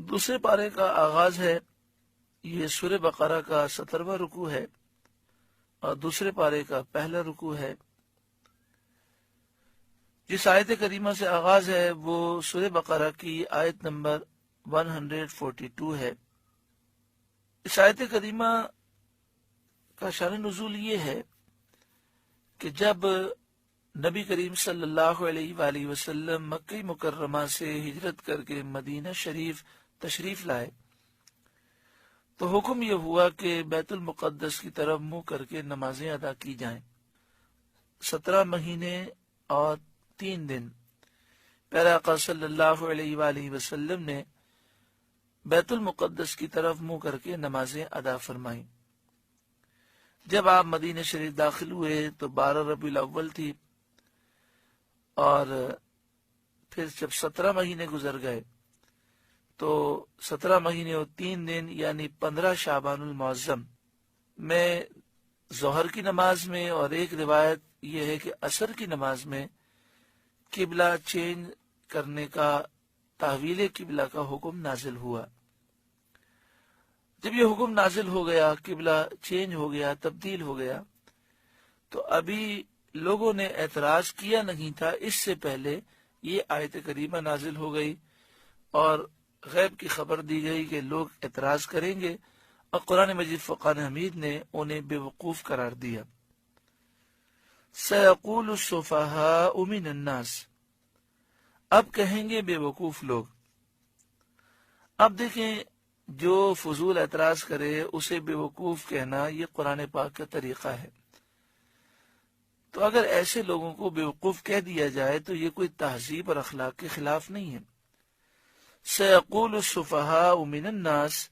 دوسرے پارے کا آغاز ہے، یہ سورہ بقرہ کا 17واں رکوع ہے اور دوسرے پارے کا پہلا رکوع ہے۔ جس آیت کریمہ سے آغاز ہے وہ سورہ بقرہ کی آیت نمبر 142 ہے۔ اس آیت کریمہ کا شان نزول یہ ہے کہ جب نبی کریم صلی اللہ علیہ وآلہ وسلم مکہ مکرمہ سے ہجرت کر کے مدینہ شریف تشریف لائے تو حکم یہ ہوا کہ بیت المقدس کی طرف منہ کر کے نمازیں ادا کی جائیں۔ 17 مہینے اور 3 دن پیارے آقا صلی اللہ علیہ وآلہ وسلم نے بیت المقدس کی طرف منہ کر کے نمازیں ادا فرمائیں۔ جب آپ مدینہ شریف داخل ہوئے تو 12 ربیع الاول تھی، اور پھر جب 17 مہینے گزر گئے تو 17 مہینے اور 3 دن یعنی 15 شعبان المعظم میں ظہر کی نماز میں، اور ایک روایت یہ ہے کہ عصر کی نماز میں قبلہ چینج کرنے کا، تحویل قبلہ کا حکم نازل ہوا۔ جب یہ حکم نازل ہو گیا، قبلہ چینج ہو گیا، تبدیل ہو گیا، تو ابھی لوگوں نے اعتراض کیا نہیں تھا، اس سے پہلے یہ آیت کریمہ نازل ہو گئی اور غیب کی خبر دی گئی کہ لوگ اعتراض کریں گے، اور قرآن مجید فرقان حمید نے انہیں بے وقوف قرار دیا۔ سَيَقُولُ السُّفَهَاءُ مِنَ النَّاسِ، اب کہیں گے بے وقوف لوگ۔ اب دیکھیں، جو فضول اعتراض کرے اسے بے وقوف کہنا یہ قرآن پاک کا طریقہ ہے۔ تو اگر ایسے لوگوں کو بے وقوف کہہ دیا جائے تو یہ کوئی تہذیب اور اخلاق کے خلاف نہیں ہے۔ سَيَقُولُ السُّفَهَاءُ مِنَ النَّاسِ،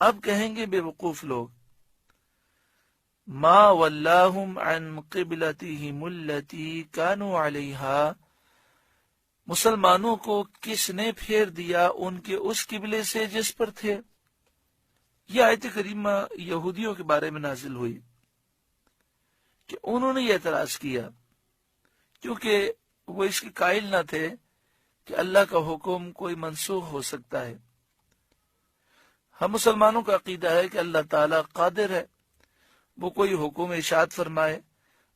اب کہیں گے بے وقوف لوگ، مَا وَلَّاهُمْ عَنْ قِبْلَتِهِمُ الَّتِي كَانُوا عَلَيْهَا، مسلمانوں کو کس نے پھیر دیا ان کے اس قبلے سے جس پر تھے۔ یہ آیت کریمہ یہودیوں کے بارے میں نازل ہوئی کہ انہوں نے یہ اعتراض کیا کیونکہ وہ اس کے قائل نہ تھے کہ اللہ کا حکم کوئی منسوخ ہو سکتا ہے۔ ہم مسلمانوں کا عقیدہ ہے کہ اللہ تعالیٰ قادر ہے، وہ کوئی حکم ارشاد فرمائے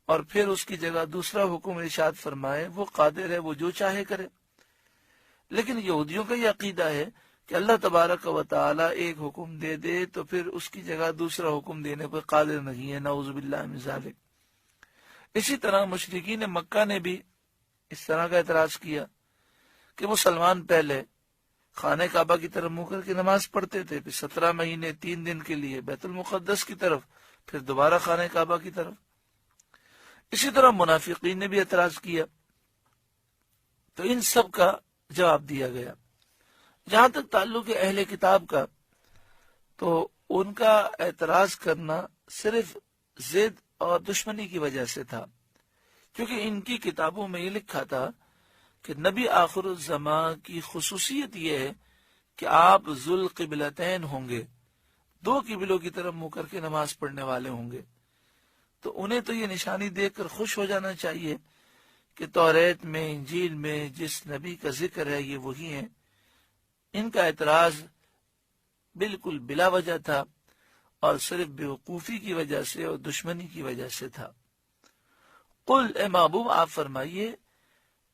اور پھر اس کی جگہ دوسرا حکم ارشاد فرمائے، وہ قادر ہے، وہ جو چاہے کرے۔ لیکن یہودیوں کا یہ عقیدہ ہے کہ اللہ تبارک و تعالیٰ ایک حکم دے دے تو پھر اس کی جگہ دوسرا حکم دینے پر قادر نہیں ہے، نعوذ باللہ من ذالک۔ اسی طرح مشرکین مکہ نے بھی اس طرح کا اعتراض کیا کہ مسلمان پہلے خانہ کعبہ کی طرف منہ کر کے نماز پڑھتے تھے، پھر 17 مہینے 3 دن کے لیے بیت المقدس کی طرف، پھر دوبارہ خانہ کعبہ کی طرف۔ اسی طرح منافقین نے بھی اعتراض کیا، تو ان سب کا جواب دیا گیا۔ جہاں تک تعلق ہے اہل کتاب کا، تو ان کا اعتراض کرنا صرف ضد اور دشمنی کی وجہ سے تھا، کیونکہ ان کی کتابوں میں یہ لکھا تھا کہ نبی آخر الزمان کی خصوصیت یہ ہے کہ آپ ذوالقبلتین ہوں گے، 2 قبلوں کی طرف منہ کر کے نماز پڑھنے والے ہوں گے۔ تو انہیں تو یہ نشانی دیکھ کر خوش ہو جانا چاہیے کہ توریت میں، انجیل میں جس نبی کا ذکر ہے یہ وہی ہیں۔ ان کا اعتراض بالکل بلا وجہ تھا اور صرف بیوقوفی کی وجہ سے اور دشمنی کی وجہ سے تھا۔ قل، اے محبوب آپ فرمائیے،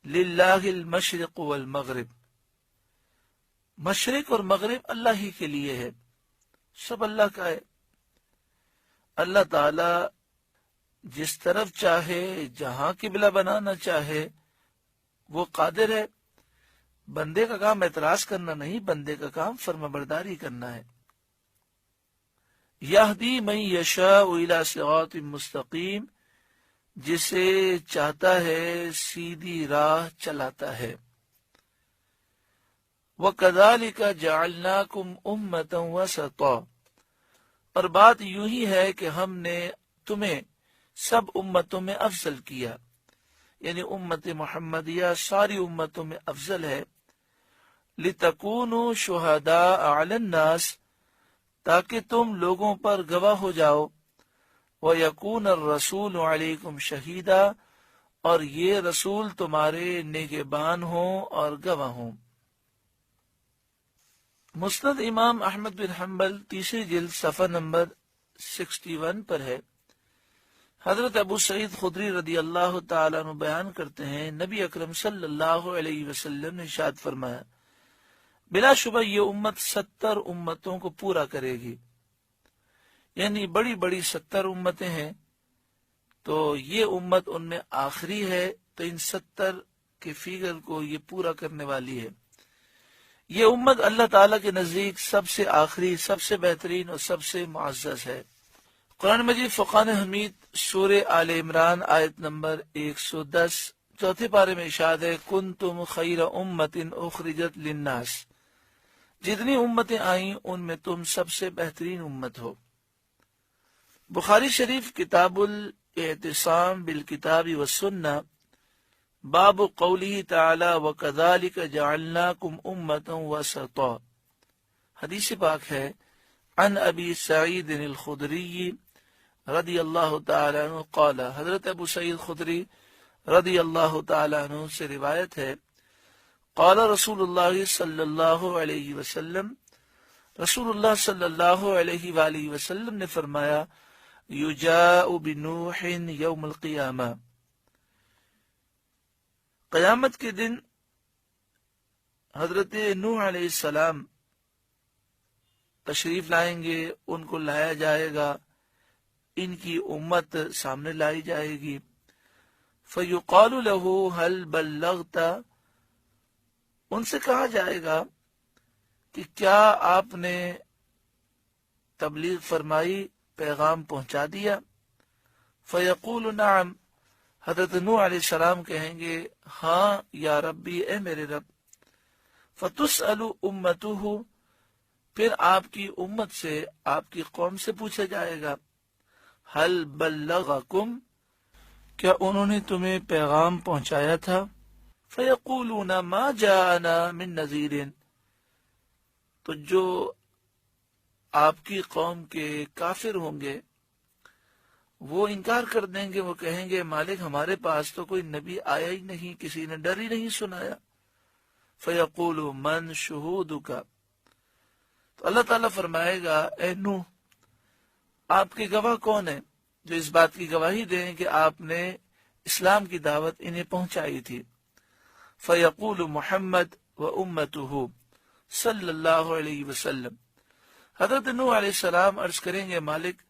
للہ المشرق والمغرب، مشرق اور مغرب اللہ ہی کے لیے ہے، سب اللہ کا ہے۔ اللہ تعالی جس طرف چاہے، جہاں قبلہ بنانا چاہے، وہ قادر ہے۔ بندے کا کام اعتراض کرنا نہیں، بندے کا کام فرمانبرداری کرنا ہے۔ یہدی من یشاء الی صراط مستقیم، جسے چاہتا ہے سیدھی راہ چلاتا ہے۔ وَكَذَلِكَ جَعَلْنَاكُمْ أُمَّةً وَسَطًا، اور بات یوں ہی ہے کہ ہم نے تمہیں سب امتوں میں افضل کیا، یعنی امت محمدیہ ساری امتوں میں افضل ہے۔ لِتَكُونُوا شُهَدَاءَ عَلَى النَّاسِ، تاکہ تم لوگوں پر گواہ ہو جاؤ۔ وَيَكُونَ الرَّسُولُ عَلَيْكُمْ شَهِيدًا، اور یہ رسول تمہارے نگہبان ہوں اور گواہ ہوں۔ مسند امام احمد بن حنبل تیسری جلد صفحہ نمبر 61 پر ہے، حضرت ابو سعید خدری رضی اللہ تعالیٰ عنہ بیان کرتے ہیں، نبی اکرم صلی اللہ علیہ وسلم نے ارشاد فرمایا، بلا شبہ یہ امت 70 امتوں کو پورا کرے گی، یعنی بڑی بڑی 70 امتیں ہیں، تو یہ امت ان میں آخری ہے، تو ان 70 کے فیگر کو یہ پورا کرنے والی ہے۔ یہ امت اللہ تعالیٰ کے نزدیک سب سے آخری، سب سے بہترین اور سب سے معزز ہے۔ قرآن مجید فرقان حمید سورہ آل عمران آیت نمبر 110 چوتھے پارے میں ارشاد ہے، کنتم خیر امت اخرجت للناس، جتنی امتیں آئیں ان میں تم سب سے بہترین امت ہو۔ بخاری شریف کتاب الاعتصام بالکتاب والسنہ، باب قوله تعالی وَكَذَلِكَ جَعَلْنَاكُمْ أُمَّةً وَسَطًا، حدیث پاک ہے، عن ابی سعید الخدری رضی اللہ تعالی عنہ قال، حضرت ابو سعید خدری رضی اللہ تعالی عنہ سے روایت ہے، قال رسول اللہ صلی اللہ علیہ وسلم، رسول اللہ صلی اللہ علیہ وآلہ وسلم نے فرمایا، یجاء بنوح یوم القیامہ، قیامت کے دن حضرت نوح علیہ السلام تشریف لائیں گے، ان کو لایا جائے گا، ان کی امت سامنے لائی جائے گی، فیقال له هل بلغت، ان سے کہا جائے گا کہ کیا آپ نے تبلیغ فرمائی، پیغام پہنچا دیا؟ فیقول نعم، حضرت نوح علیہ السلام کہیں گے ہاں یا ربی، اے میرے رب۔ فتسأل امتہ، پھر آپ کی امت سے، آپ کی قوم سے پوچھا جائے گا، حل بلغکم، کیا انہوں نے تمہیں پیغام پہنچایا تھا؟ فیقولون ما جاءنا من نذیر، تو جو آپ کی قوم کے کافر ہوں گے وہ انکار کر دیں گے، وہ کہیں گے مالک ہمارے پاس تو کوئی نبی آیا ہی نہیں، کسی نے ڈر ہی نہیں سنایا۔ فیقول من شہودک، تو اللہ تعالیٰ فرمائے گا، اے نوح آپ کے گواہ کون ہیں جو اس بات کی گواہی دیں کہ آپ نے اسلام کی دعوت انہیں پہنچائی تھی؟ فیقول محمد و امتہ صلی اللہ علیہ وسلم، حضرت نوح علیہ السلام عرض کریں گے مالک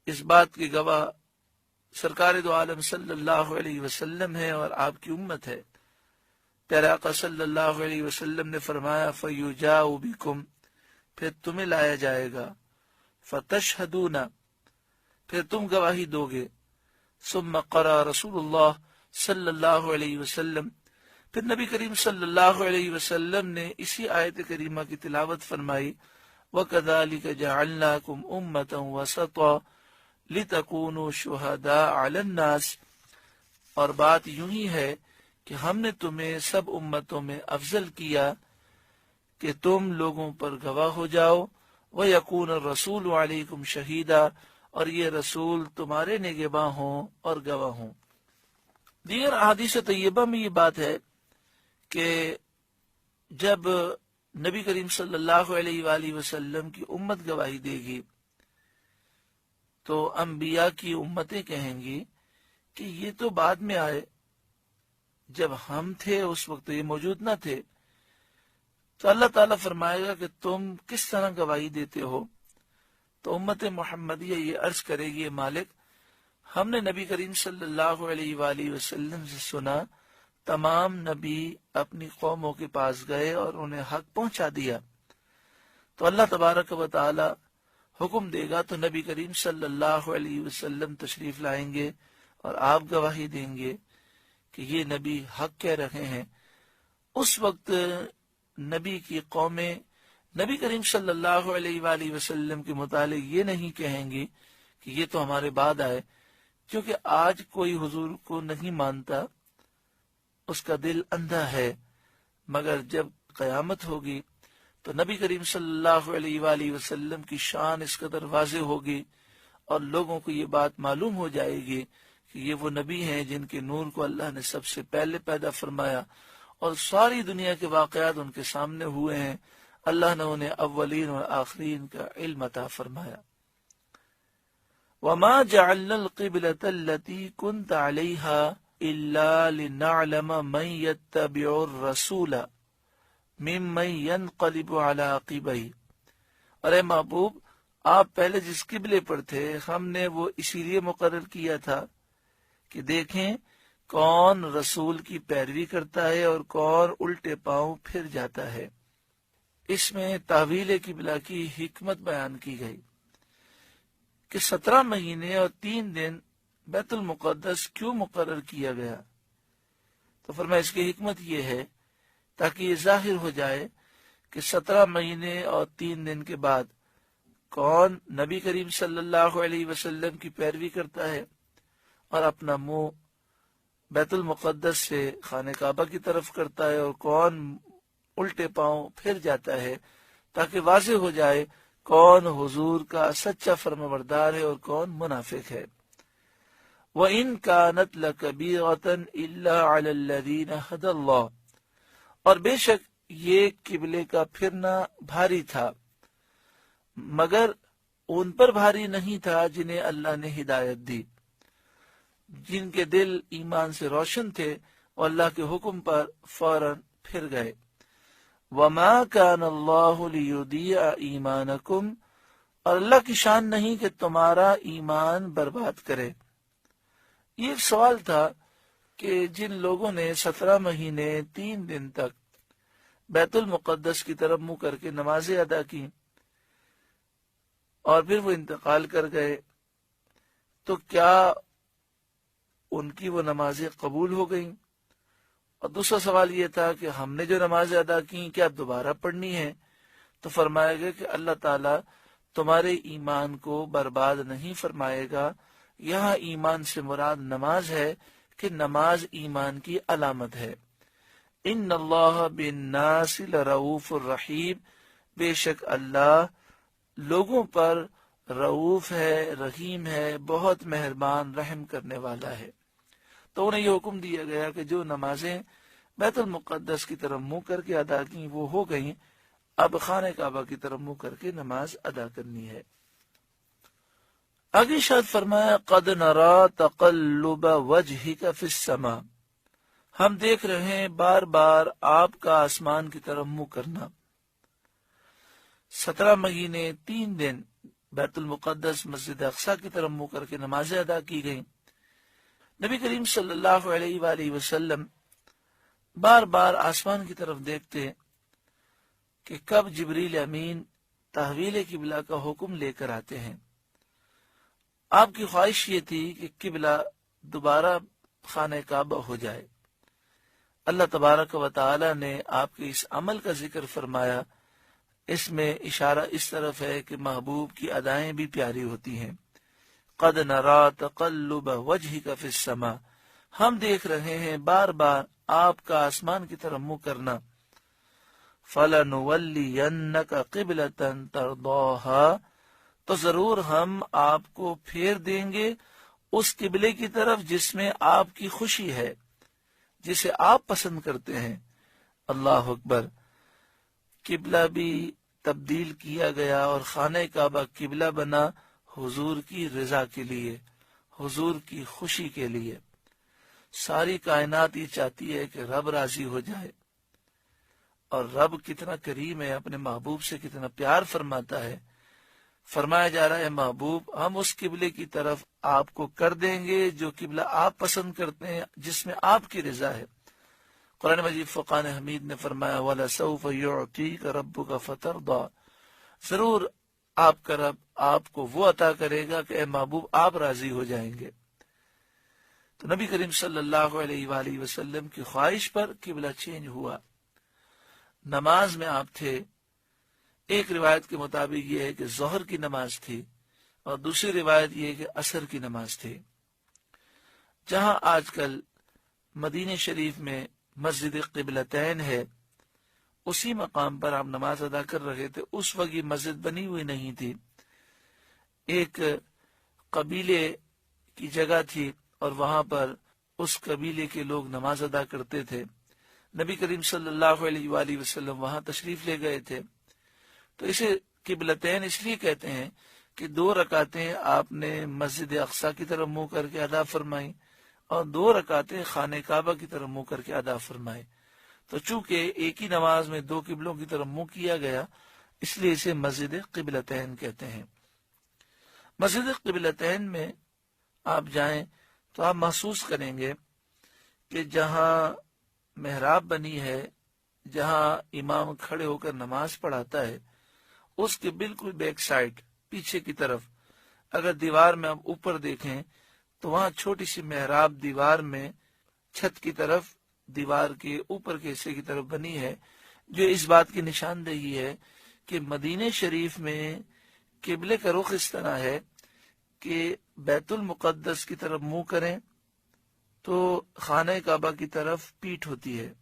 اس بات کی گواہ سرکار دو عالم صلی اللہ علیہ وسلم ہے اور آپ کی امت ہے۔ پیارے آقا صلی اللہ علیہ وسلم نے فرمایا، فَيُجَاءُ بِكُمْ، پھر تمہیں لایا جائے گا، فَتَشْهَدُونَ، پھر تم گواہی دو گے، ثم قرأ رسول اللہ صلی اللہ علیہ وسلم، پھر نبی کریم صلی اللہ علیہ وسلم نے اسی آیت کریمہ کی تلاوت فرمائی، وَكَذَلِكَ جَعَلْنَاكُمْ أُمَّةً وَسَطًا لِتَكُونُوا شُهَدَاءَ عَلَى النَّاسِ، اور بات یوں ہی ہے کہ ہم نے تمہیں سب امتوں میں افضل کیا کہ تم لوگوں پر گواہ ہو جاؤ، وَيَكُونَ الرَّسُولُ عَلَيْكُمْ شَهِيدًا، اور یہ رسول تمہارے نگہباں ہوں اور گواہ ہوں۔ دیگر احادیث طیبہ میں یہ بات ہے کہ جب نبی کریم صلی اللہ علیہ وآلہ وسلم کی امت گواہی دے گی تو انبیاء کی امتیں کہیں گی کہ یہ تو بعد میں آئے، جب ہم تھے اس وقت یہ موجود نہ تھے۔ تو اللہ تعالیٰ فرمائے گا کہ تم کس طرح گواہی دیتے ہو؟ تو امت محمدیہ یہ عرض کرے گی، مالک ہم نے نبی کریم صلی اللہ علیہ وآلہ وسلم سے سنا تمام نبی اپنی قوموں کے پاس گئے اور انہیں حق پہنچا دیا۔ تو اللہ تبارک و تعالی حکم دے گا تو نبی کریم صلی اللہ علیہ وسلم تشریف لائیں گے اور آپ گواہی دیں گے کہ یہ نبی حق کہہ رہے ہیں۔ اس وقت نبی کی قومیں نبی کریم صلی اللہ علیہ وآلہ وسلم کے متعلق یہ نہیں کہیں گی کہ یہ تو ہمارے بعد آئے، کیونکہ آج کوئی حضور کو نہیں مانتا، اس کا دل اندھا ہے، مگر جب قیامت ہوگی تو نبی کریم صلی اللہ علیہ وآلہ وسلم کی شان اس قدر واضح ہوگی اور لوگوں کو یہ بات معلوم ہو جائے گی کہ یہ وہ نبی ہیں جن کے نور کو اللہ نے سب سے پہلے پیدا فرمایا، اور ساری دنیا کے واقعات ان کے سامنے ہوئے ہیں، اللہ نے انہیں اولین اور آخرین کا علم عطا فرمایا۔ وما جعلنا القبلة التي كنت عليها إلا لنعلم من يتبع الرسول ممن ينقلب على عقبيه۔ اور اے محبوب، آپ پہلے جس قبلے پر تھے ہم نے وہ اسی لیے مقرر کیا تھا کہ دیکھیں کون رسول کی پیروی کرتا ہے اور کون الٹے پاؤں پھر جاتا ہے۔ اس میں تحویل قبلہ کی حکمت بیان کی گئی کہ 17 مہینے اور 3 دن بیت المقدس کیوں مقرر کیا گیا، تو فرمایا اس کی حکمت یہ ہے تاکہ یہ ظاہر ہو جائے کہ 17 مہینے اور 3 دن کے بعد کون نبی کریم صلی اللہ علیہ وسلم کی پیروی کرتا ہے اور اپنا منہ بیت المقدس سے خانہ کعبہ کی طرف کرتا ہے، اور کون الٹے پاؤں پھر جاتا ہے، تاکہ واضح ہو جائے کون حضور کا سچا فرمانبردار ہے اور کون منافق ہے۔ وَإِن كَانَتْ لَكَبِيرَةً إِلَّا عَلَى الَّذِينَ هَدَى اللَّهُ، اور بے شک یہ قبلے کا پھرنا بھاری تھا مگر ان پر بھاری نہیں تھا جنہیں اللہ نے ہدایت دی، جن کے دل ایمان سے روشن تھے اور اللہ کے حکم پر فوراً پھر گئے۔ وَمَا كَانَ اللَّهُ لِيُضِيعَ إِيمَانَكُمْ، اور اللہ کی شان نہیں کہ تمہارا ایمان برباد کرے۔ یہ ایک سوال تھا کہ جن لوگوں نے 17 مہینے 3 دن تک بیت المقدس کی طرف منہ کر کے نمازیں ادا کی اور پھر وہ انتقال کر گئے، تو کیا ان کی وہ نمازیں قبول ہو گئیں؟ اور دوسرا سوال یہ تھا کہ ہم نے جو نمازیں ادا کی کیا دوبارہ پڑھنی ہے؟ تو فرمایا گیا کہ اللہ تعالیٰ تمہارے ایمان کو برباد نہیں فرمائے گا۔ یہاں ایمان سے مراد نماز ہے کہ نماز ایمان کی علامت ہے۔ ان اللہ بالناس لرؤوف الرحیم، بے شک اللہ لوگوں پر رؤوف ہے، رحیم ہے، بہت مہربان رحم کرنے والا ہے۔ تو انہیں یہ حکم دیا گیا کہ جو نمازیں بیت المقدس کی طرف منہ کر کے ادا کی وہ ہو گئیں، اب خانہ کعبہ کی طرف منہ کر کے نماز ادا کرنی ہے۔ آگے شاید فرمایا قد نرا تقلب وجہک فی السماء، ہم دیکھ رہے ہیں بار بار آپ کا آسمان کی طرف منہ کرنا۔ 17 مہینے 3 دن بیت المقدس مسجد اقصی کی طرف منہ کر کے نمازیں ادا کی گئیں۔ نبی کریم صلی اللہ علیہ وآلہ وسلم بار بار آسمان کی طرف دیکھتے کہ کب جبریل امین تحویل قبلہ کا حکم لے کر آتے ہیں۔ آپ کی خواہش یہ تھی کہ قبلہ دوبارہ خانہ کعبہ ہو جائے۔ اللہ تبارک و تعالی نے آپ کے اس عمل کا ذکر فرمایا، اس میں اشارہ اس طرف ہے کہ محبوب کی ادائیں بھی پیاری ہوتی ہیں۔ قد نرا تقلب وجہک فی السماء، ہم دیکھ رہے ہیں بار بار آپ کا آسمان کی طرف منہ کرنا۔ فَلَنُوَلِّيَنَّكَ قِبْلَةً تَرْضَاهَا، تو ضرور ہم آپ کو پھیر دیں گے اس قبلے کی طرف جس میں آپ کی خوشی ہے، جسے آپ پسند کرتے ہیں۔ اللہ اکبر، قبلہ بھی تبدیل کیا گیا اور خانہ کعبہ قبلہ بنا حضور کی رضا کے لیے، حضور کی خوشی کے لیے۔ ساری کائنات یہ چاہتی ہے کہ رب راضی ہو جائے، اور رب کتنا کریم ہے، اپنے محبوب سے کتنا پیار فرماتا ہے۔ فرمایا جا رہا ہے محبوب ہم اس قبلے کی طرف آپ کو کر دیں گے جو قبلہ آپ پسند کرتے ہیں، جس میں آپ کی رضا ہے۔ قرآن مجید فرقان حمید نے فرمایا وَلَسَوْفَ يُعْطِيكَ رَبُّكَ فَتَرْضَىٰ، ضرور آپ کا رب آپ کو وہ عطا کرے گا کہ اے محبوب آپ راضی ہو جائیں گے۔ تو نبی کریم صلی اللہ علیہ وآلہ وسلم کی خواہش پر قبلہ چینج ہوا۔ نماز میں آپ تھے، ایک روایت کے مطابق یہ ہے کہ ظہر کی نماز تھی، اور دوسری روایت یہ ہے کہ عصر کی نماز تھی۔ جہاں آج کل مدینہ شریف میں مسجد قبلتین ہے، اسی مقام پر آپ نماز ادا کر رہے تھے۔ اس وقت یہ مسجد بنی ہوئی نہیں تھی، ایک قبیلے کی جگہ تھی اور وہاں پر اس قبیلے کے لوگ نماز ادا کرتے تھے۔ نبی کریم صلی اللہ علیہ وآلہ وسلم وہاں تشریف لے گئے تھے۔ تو اسے قبلتین اس لیے کہتے ہیں کہ 2 رکعتیں آپ نے مسجد اقصی کی طرف منہ کر کے ادا فرمائیں اور 2 رکعتیں خانہ کعبہ کی طرف منہ کر کے ادا فرمائیں. تو چونکہ ایک ہی نماز میں 2 قبلوں کی طرف منہ کیا گیا اس لیے اسے مسجد قبلتین کہتے ہیں. مسجد قبلتین میں آپ جائیں تو آپ محسوس کریں گے کہ جہاں محراب بنی ہے، جہاں امام کھڑے ہو کر نماز پڑھاتا ہے، اس کے بالکل بیک سائڈ پیچھے کی طرف اگر دیوار میں آپ اوپر دیکھیں تو وہاں چھوٹی سی محراب دیوار میں چھت کی طرف دیوار کے اوپر کے حصے کی طرف بنی ہے، جو اس بات کی نشاندہی ہے کہ مدینہ شریف میں قبلے کا رخ اس طرح ہے کہ بیت المقدس کی طرف منہ کریں تو خانہ کعبہ کی طرف پیٹھ ہوتی ہے،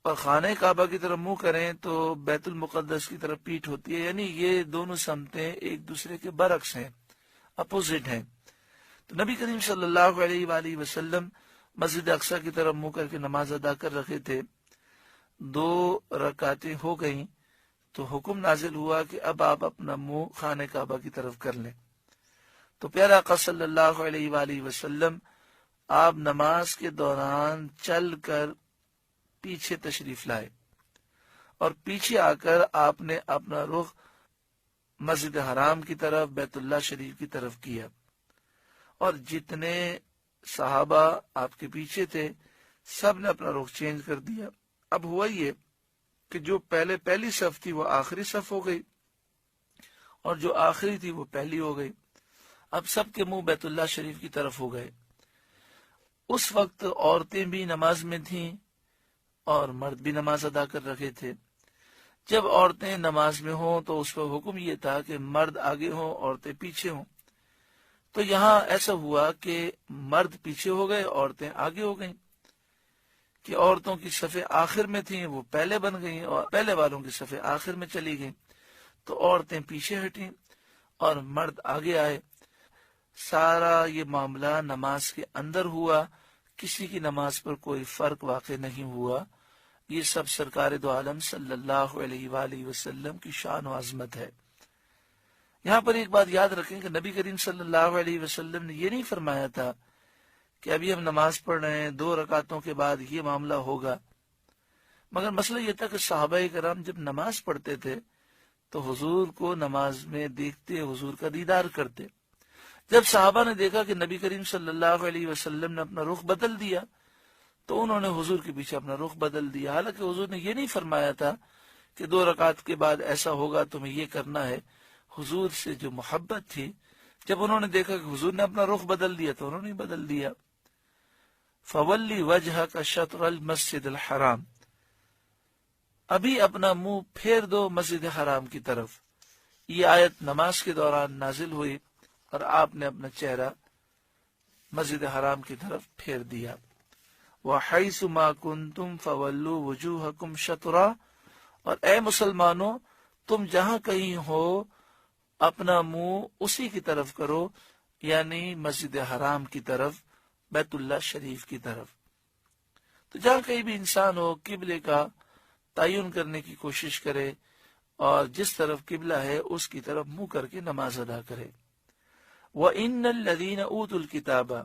اور خانہ کعبہ کی طرف منہ کریں تو بیت المقدس کی طرف پیٹھ ہوتی ہے. یعنی یہ دونوں سمتیں ایک دوسرے کے برعکس ہیں، اپوزٹ ہیں. تو نبی کریم صلی اللہ علیہ وآلہ وسلم مسجد اقصی کی طرف منہ کر کے نماز ادا کر رکھے تھے. 2 رکعتیں ہو گئیں تو حکم نازل ہوا کہ اب آپ اپنا منہ خانہ کعبہ کی طرف کر لیں. تو پیارا آقا صلی اللہ علیہ وآلہ وسلم آپ نماز کے دوران چل کر پیچھے تشریف لائے اور پیچھے آ کر آپ نے اپنا رخ مسجد حرام کی طرف، بیت اللہ شریف کی طرف کیا، اور جتنے صحابہ آپ کے پیچھے تھے سب نے اپنا رخ چینج کر دیا. اب ہوا یہ کہ جو پہلی صف تھی وہ آخری صف ہو گئی اور جو آخری تھی وہ پہلی ہو گئی. اب سب کے منہ بیت اللہ شریف کی طرف ہو گئے. اس وقت عورتیں بھی نماز میں تھیں اور مرد بھی نماز ادا کر رکھے تھے. جب عورتیں نماز میں ہوں تو اس پر حکم یہ تھا کہ مرد آگے ہوں، عورتیں پیچھے ہوں. تو یہاں ایسا ہوا کہ مرد پیچھے ہو گئے، عورتیں آگے ہو گئیں، کہ عورتوں کی صفیں آخر میں تھیں وہ پہلے بن گئیں اور پہلے والوں کی صفیں آخر میں چلی گئیں. تو عورتیں پیچھے ہٹیں اور مرد آگے آئے. سارا یہ معاملہ نماز کے اندر ہوا، کسی کی نماز پر کوئی فرق واقع نہیں ہوا. یہ سب سرکار دو عالم صلی اللہ علیہ وآلہ وسلم کی شان و عظمت ہے. یہاں پر ایک بات یاد رکھیں کہ نبی کریم صلی اللہ علیہ وسلم نے یہ نہیں فرمایا تھا کہ ابھی ہم نماز پڑھ رہے ہیں 2 رکعتوں کے بعد یہ معاملہ ہوگا، مگر مسئلہ یہ تھا کہ صحابہ کرام جب نماز پڑھتے تھے تو حضور کو نماز میں دیکھتے، حضور کا دیدار کرتے. جب صحابہ نے دیکھا کہ نبی کریم صلی اللہ علیہ وسلم نے اپنا رخ بدل دیا تو انہوں نے حضور کے پیچھے اپنا رخ بدل دیا. حالانکہ حضور نے یہ نہیں فرمایا تھا کہ 2 رکعت کے بعد ایسا ہوگا تمہیں یہ کرنا ہے. حضور سے جو محبت تھی، جب انہوں نے دیکھا کہ حضور نے اپنا رخ بدل دیا تو انہوں نے بدل دیا. فولی وجہک شطر المسجد الحرام، ابھی اپنا منہ پھیر دو مسجد حرام کی طرف. یہ آیت نماز کے دوران نازل ہوئی اور آپ نے اپنا چہرہ مسجد حرام کی طرف پھیر دیا. وَحَيْثُ مَا كُنْتُمْ فَوَلُّوا وُجُوهَكُمْ شَطْرًا، اور اے مسلمانوں تم جہاں کہیں ہو اپنا منہ اسی کی طرف کرو، یعنی مسجد حرام کی طرف، بیت اللہ شریف کی طرف. تو جہاں کہیں بھی انسان ہو قبلے کا تعین کرنے کی کوشش کرے اور جس طرف قبلہ ہے اس کی طرف منہ کر کے نماز ادا کرے. وَإِنَّ الَّذِينَ أُوتُوا الْكِتَابَ،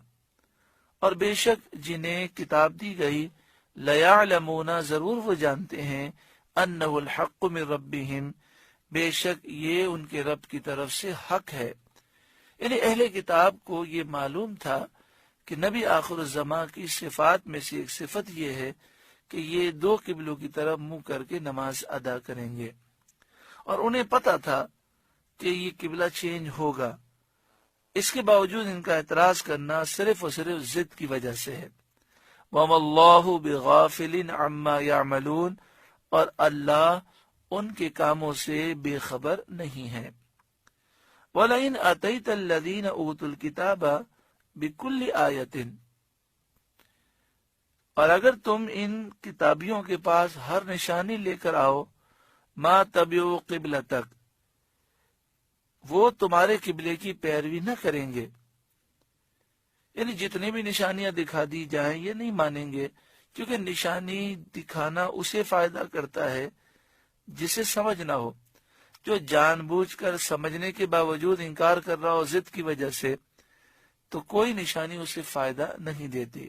اور بے شک جنہیں کتاب دی گئی، لَيَعْلَمُونَ ضرور وہ جانتے ہیں، أَنَّهُ الْحَقُّ مِنْ رَبِّهِمْ بے شک یہ ان کے رب کی طرف سے حق ہے. یعنی اہل کتاب کو یہ معلوم تھا کہ نبی آخر الزماں کی صفات میں سے ایک صفت یہ ہے کہ یہ 2 قبلوں کی طرف منہ کر کے نماز ادا کریں گے، اور انہیں پتا تھا کہ یہ قبلہ چینج ہوگا. اس کے باوجود ان کا اعتراض کرنا صرف اور صرف ضد کی وجہ سے ہے. وَمَا اللَّهُ بِغَافِلٍ عَمَّا يَعْمَلُونَ، اور اللہ ان کے کاموں سے بے خبر نہیں ہے. وَلَئِنْ أَتَيْتَ الَّذِينَ أُوتُوا الْكِتَابَ بِكُلِّ آیَةٍ، اور اگر تم ان کتابیوں کے پاس ہر نشانی لے کر آؤ، مَا تَبِعُوا قِبْلَتَكَ وہ تمہارے قبلے کی پیروی نہ کریں گے. یعنی جتنی بھی نشانیاں دکھا دی جائیں یہ نہیں مانیں گے، کیونکہ نشانی دکھانا اسے فائدہ کرتا ہے جسے سمجھ نہ ہو. جو جان بوجھ کر سمجھنے کے باوجود انکار کر رہا ہو ضد کی وجہ سے، تو کوئی نشانی اسے فائدہ نہیں دیتی۔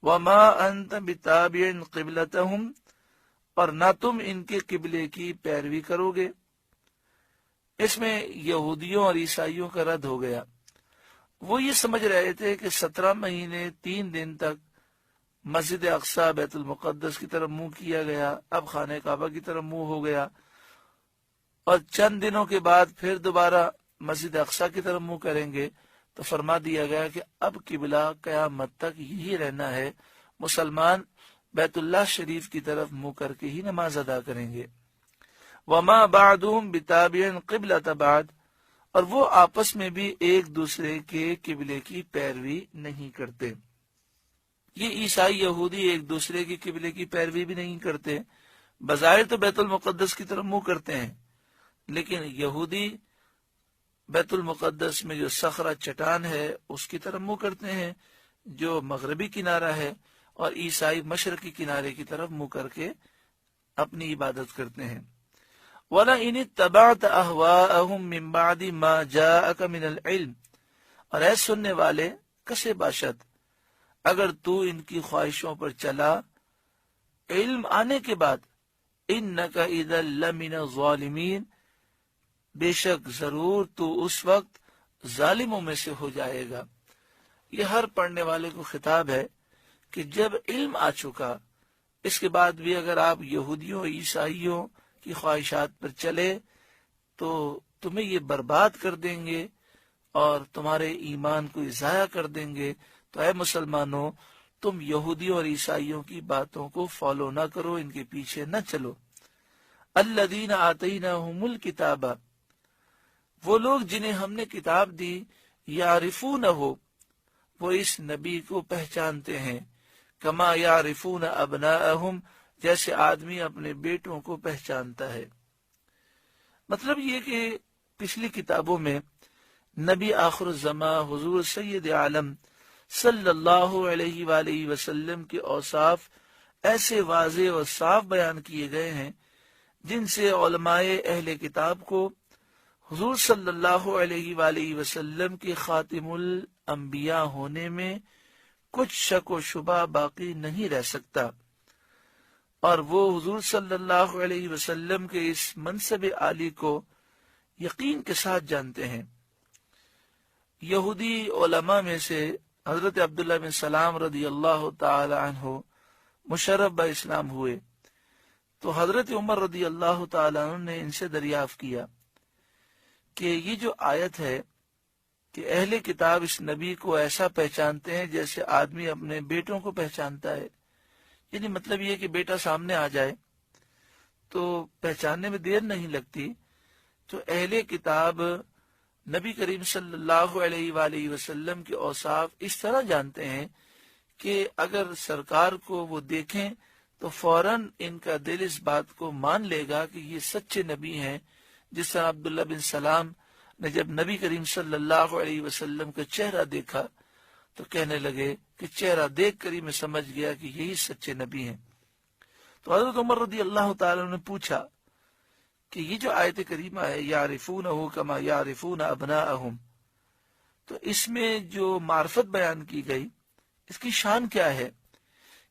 وَمَا أَنْتَ بِتَابِعٍ قِبْلَتَهُمْ، اور نہ تم ان کے قبلے کی پیروی کرو گے۔ اس میں یہودیوں اور عیسائیوں کا رد ہو گیا۔ وہ یہ سمجھ رہے تھے کہ 17 مہینے 3 دن تک مسجد اقصی بیت المقدس کی طرف منہ کیا گیا، اب خانہ کعبہ کی طرف منہ ہو گیا، اور چند دنوں کے بعد پھر دوبارہ مسجد اقصی کی طرف منہ کریں گے، تو فرما دیا گیا کہ اب قبلہ قیامت تک یہی رہنا ہے، مسلمان بیت اللہ شریف کی طرف منہ کر کے ہی نماز ادا کریں گے۔ وَمَا بَعْدُهُمْ بِتَابِعٍ قِبْلَةَ بَعْدٍ، اور وہ آپس میں بھی ایک دوسرے کے قبلے کی پیروی نہیں کرتے۔ یہ عیسائی یہودی ایک دوسرے کے قبلے کی پیروی بھی نہیں کرتے، بظاہر تو بیت المقدس کی طرف منہ کرتے ہیں، لیکن یہودی بیت المقدس میں جو صخرہ چٹان ہے اس کی طرف منہ کرتے ہیں جو مغربی کنارہ ہے، اور عیسائی مشرقی کنارے کی طرف منہ کر کے اپنی عبادت کرتے ہیں۔ وَلَئِنِ اتَّبَعْتَ أَهْوَاءَهُمْ مِنْ بَعْدِ مَا جَاءَكَ مِنَ الْعِلْمِ، اور اے سننے والے کسے باشد، اگر تو ان کی خواہشوں پر چلا علم آنے کے بعد، إِنَّكَ إِذًا لَمِنَ الظَّالِمِينَ، بے شک ضرور تو اس وقت ظالموں میں سے ہو جائے گا۔ یہ ہر پڑھنے والے کو خطاب ہے کہ جب علم آ چکا، اس کے بعد بھی اگر آپ یہودیوں عیسائیوں کی خواہشات پر چلے تو تمہیں یہ برباد کر دیں گے اور تمہارے ایمان کو ضائع کر دیں گے۔ تو اے مسلمانوں، تم یہودیوں اور عیسائیوں کی باتوں کو فالو نہ کرو، ان کے پیچھے نہ چلو۔ الذین آتیناہم الکتاب، وہ لوگ جنہیں ہم نے کتاب دی، یعرفونہ، وہ اس نبی کو پہچانتے ہیں، کما یعرفون ابناءہم، جیسے آدمی اپنے بیٹوں کو پہچانتا ہے۔ مطلب یہ کہ پچھلی کتابوں میں نبی آخر الزماں حضور سید عالم صلی اللہ علیہ وآلہ وسلم کے اوصاف ایسے واضح اور صاف بیان کیے گئے ہیں جن سے علماء اہل کتاب کو حضور صلی اللہ علیہ وآلہ وسلم کے خاتم الانبیاء ہونے میں کچھ شک و شبہ باقی نہیں رہ سکتا، اور وہ حضور صلی اللہ علیہ وسلم کے اس منصب عالی کو یقین کے ساتھ جانتے ہیں۔ یہودی علماء میں سے حضرت عبداللہ بن سلام رضی اللہ تعالی عنہ مشرف با اسلام ہوئے، تو حضرت عمر رضی اللہ تعالی عنہ نے ان سے دریافت کیا کہ یہ جو آیت ہے کہ اہل کتاب اس نبی کو ایسا پہچانتے ہیں جیسے آدمی اپنے بیٹوں کو پہچانتا ہے، یعنی مطلب یہ کہ بیٹا سامنے آ جائے تو پہچاننے میں دیر نہیں لگتی، تو اہل کتاب نبی کریم صلی اللہ علیہ وآلہ وسلم کے اوصاف اس طرح جانتے ہیں کہ اگر سرکار کو وہ دیکھیں تو فوراً ان کا دل اس بات کو مان لے گا کہ یہ سچے نبی ہیں، جس طرح عبداللہ بن سلام نے جب نبی کریم صلی اللہ علیہ وسلم کا چہرہ دیکھا تو کہنے لگے کہ چہرہ دیکھ کر ہی میں سمجھ گیا کہ یہی سچے نبی ہیں۔ تو حضرت عمر رضی اللہ تعالی نے پوچھا کہ یہ جو آیت کریمہ ہے یعرفونہ کما یعرفون ابناءہم، تو اس میں جو معرفت بیان کی گئی اس کی شان کیا ہے،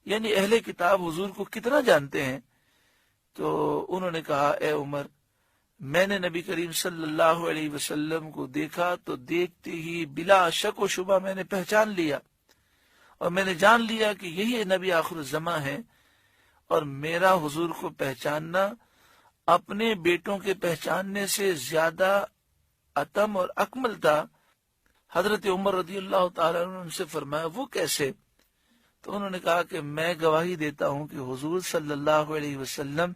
یعنی اہل کتاب حضور کو کتنا جانتے ہیں؟ تو انہوں نے کہا اے عمر، میں نے نبی کریم صلی اللہ علیہ وسلم کو دیکھا تو دیکھتے ہی بلا شک و شبہ میں نے پہچان لیا، اور میں نے جان لیا کہ یہی نبی آخر الزماں ہے، اور میرا حضور کو پہچاننا اپنے بیٹوں کے پہچاننے سے زیادہ اتم اور اکمل تھا۔ حضرت عمر رضی اللہ تعالیٰ عنہ نے ان سے فرمایا وہ کیسے؟ تو انہوں نے کہا کہ میں گواہی دیتا ہوں کہ حضور صلی اللہ علیہ وسلم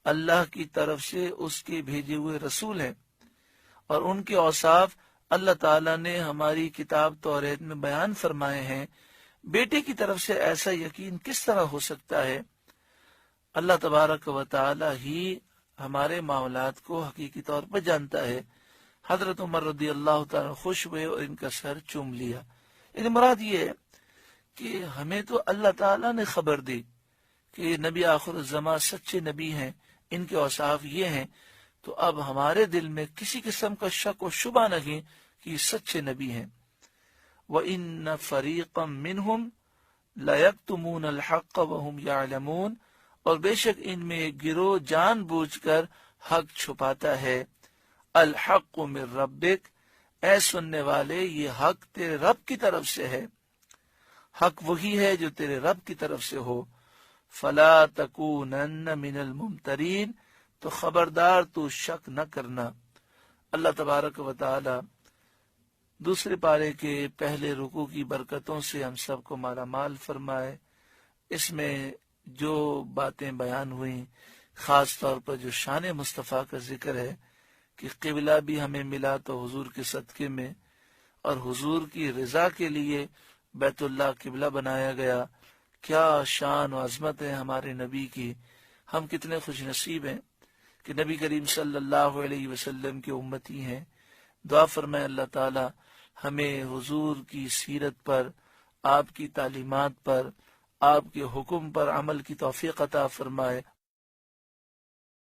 اللہ کی طرف سے اس کے بھیجے ہوئے رسول ہیں، اور ان کے اوصاف اللہ تعالیٰ نے ہماری کتاب توریت میں بیان فرمائے ہیں۔ بیٹے کی طرف سے ایسا یقین کس طرح ہو سکتا ہے؟ اللہ تبارک و تعالیٰ ہی ہمارے معاملات کو حقیقی طور پر جانتا ہے۔ حضرت عمر رضی اللہ تعالیٰ خوش ہوئے اور ان کا سر چوم لیا۔ یعنی مراد یہ ہے کہ ہمیں تو اللہ تعالیٰ نے خبر دی کہ نبی آخر الزماں سچے نبی ہیں، ان کے اوصاف یہ ہیں، تو اب ہمارے دل میں کسی قسم کا شک و شبہ نہیں کہ یہ سچے نبی ہیں۔ وَإِنَّ فَرِيقًا مِّنْهُمْ لَيَكْتُمُونَ الْحَقَّ وَهُمْ يَعْلَمُونَ، اور بے شک ان میں ایک گروہ جان بوجھ کر حق چھپاتا ہے۔ الحق من ربک، اے سننے والے یہ حق تیرے رب کی طرف سے ہے، حق وہی ہے جو تیرے رب کی طرف سے ہو۔ فلا تکونن من الممترین، تو خبردار تو شک نہ کرنا۔ اللہ تبارک و تعالی دوسرے پارے کے پہلے رکوع کی برکتوں سے ہم سب کو مالا مال فرمائے۔ اس میں جو باتیں بیان ہوئیں، خاص طور پر جو شان مصطفیٰ کا ذکر ہے کہ قبلہ بھی ہمیں ملا تو حضور کے صدقے میں، اور حضور کی رضا کے لیے بیت اللہ قبلہ بنایا گیا، کیا شان و عظمت ہے ہمارے نبی کی۔ ہم کتنے خوش نصیب ہیں کہ نبی کریم صلی اللہ علیہ وسلم کے امتی ہیں۔ دعا فرمائے اللہ تعالی ہمیں حضور کی سیرت پر، آپ کی تعلیمات پر، آپ کے حکم پر عمل کی توفیق عطا فرمائے۔